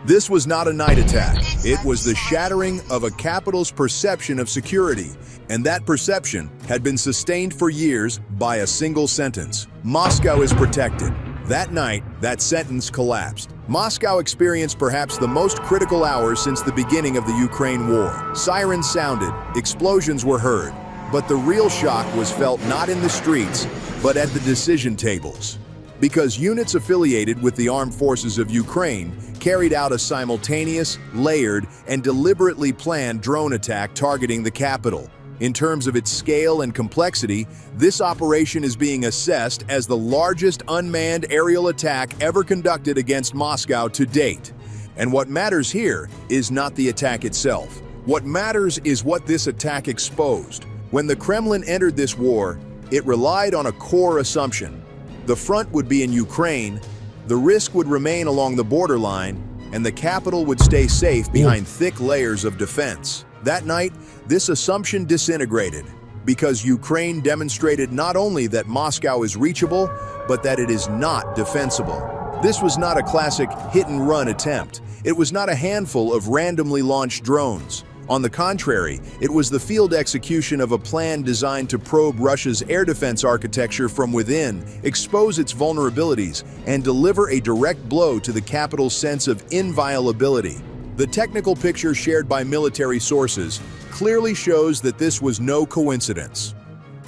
This was not a night attack. It was the shattering of a capital's perception of security, and that perception had been sustained for years by a single sentence: Moscow is protected. That night, that sentence collapsed. Moscow experienced perhaps the most critical hours since the beginning of the Ukraine war. Sirens sounded, explosions were heard, but the real shock was felt not in the streets, but at the decision tables. Because units affiliated with the armed forces of Ukraine carried out a simultaneous, layered, and deliberately planned drone attack targeting the capital. In terms of its scale and complexity, this operation is being assessed as the largest unmanned aerial attack ever conducted against Moscow to date. And what matters here is not the attack itself. What matters is what this attack exposed. When the Kremlin entered this war, it relied on a core assumption. The front would be in Ukraine, the risk would remain along the borderline, and the capital would stay safe behind thick layers of defense. That night, this assumption disintegrated because Ukraine demonstrated not only that Moscow is reachable, but that it is not defensible. This was not a classic hit-and-run attempt. It was not a handful of randomly launched drones. On the contrary, it was the field execution of a plan designed to probe Russia's air defense architecture from within, expose its vulnerabilities, and deliver a direct blow to the capital's sense of inviolability. The technical picture shared by military sources clearly shows that this was no coincidence.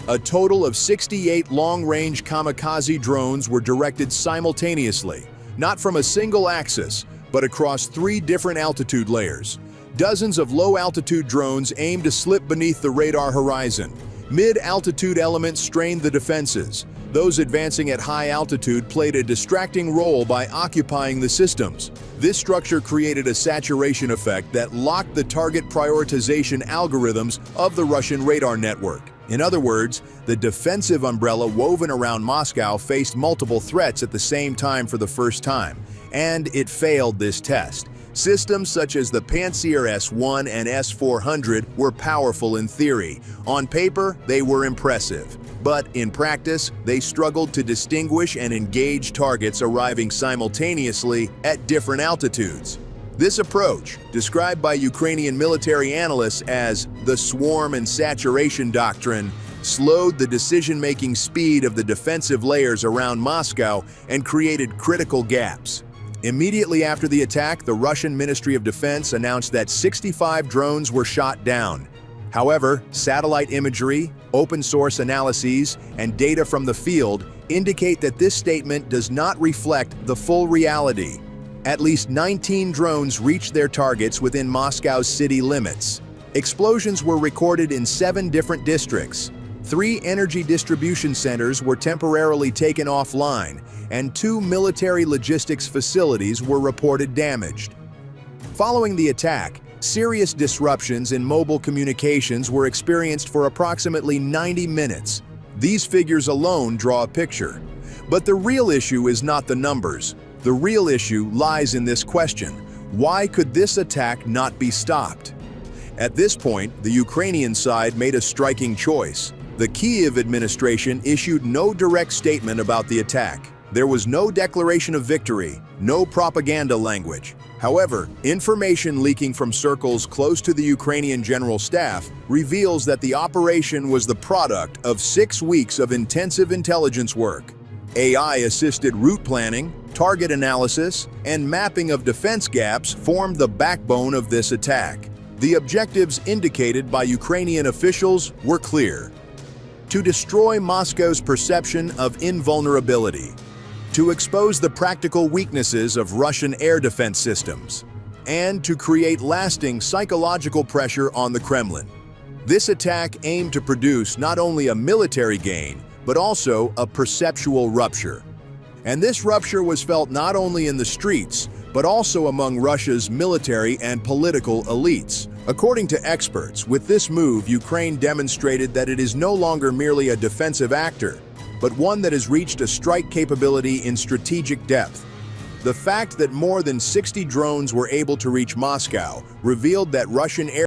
A total of 68 long-range kamikaze drones were directed simultaneously, not from a single axis, but across 3 different altitude layers. Dozens of low-altitude drones aimed to slip beneath the radar horizon. Mid-altitude elements strained the defenses. Those advancing at high altitude played a distracting role by occupying the systems. This structure created a saturation effect that locked the target prioritization algorithms of the Russian radar network. In other words, the defensive umbrella woven around Moscow faced multiple threats at the same time for the first time, and it failed this test. Systems such as the Pantsir S-1 and S-400 were powerful in theory. On paper, they were impressive. But in practice, they struggled to distinguish and engage targets arriving simultaneously at different altitudes. This approach, described by Ukrainian military analysts as the swarm and saturation doctrine, slowed the decision-making speed of the defensive layers around Moscow and created critical gaps. Immediately after the attack, the Russian Ministry of Defense announced that 65 drones were shot down. However, satellite imagery, open-source analyses, and data from the field indicate that this statement does not reflect the full reality. At least 19 drones reached their targets within Moscow's city limits. Explosions were recorded in 7 different districts. 3 energy distribution centers were temporarily taken offline, and 2 military logistics facilities were reported damaged. Following the attack, serious disruptions in mobile communications were experienced for approximately 90 minutes. These figures alone draw a picture. But the real issue is not the numbers. The real issue lies in this question: why could this attack not be stopped? At this point, the Ukrainian side made a striking choice. The Kyiv administration issued no direct statement about the attack. There was no declaration of victory, no propaganda language. However, information leaking from circles close to the Ukrainian General Staff reveals that the operation was the product of 6 weeks of intensive intelligence work. AI-assisted route planning, target analysis, and mapping of defense gaps formed the backbone of this attack. The objectives indicated by Ukrainian officials were clear: to destroy Moscow's perception of invulnerability, to expose the practical weaknesses of Russian air defense systems, and to create lasting psychological pressure on the Kremlin. This attack aimed to produce not only a military gain, but also a perceptual rupture. And this rupture was felt not only in the streets, but also among Russia's military and political elites. According to experts, with this move, Ukraine demonstrated that it is no longer merely a defensive actor, but one that has reached a strike capability in strategic depth. The fact that more than 60 drones were able to reach Moscow revealed that Russian air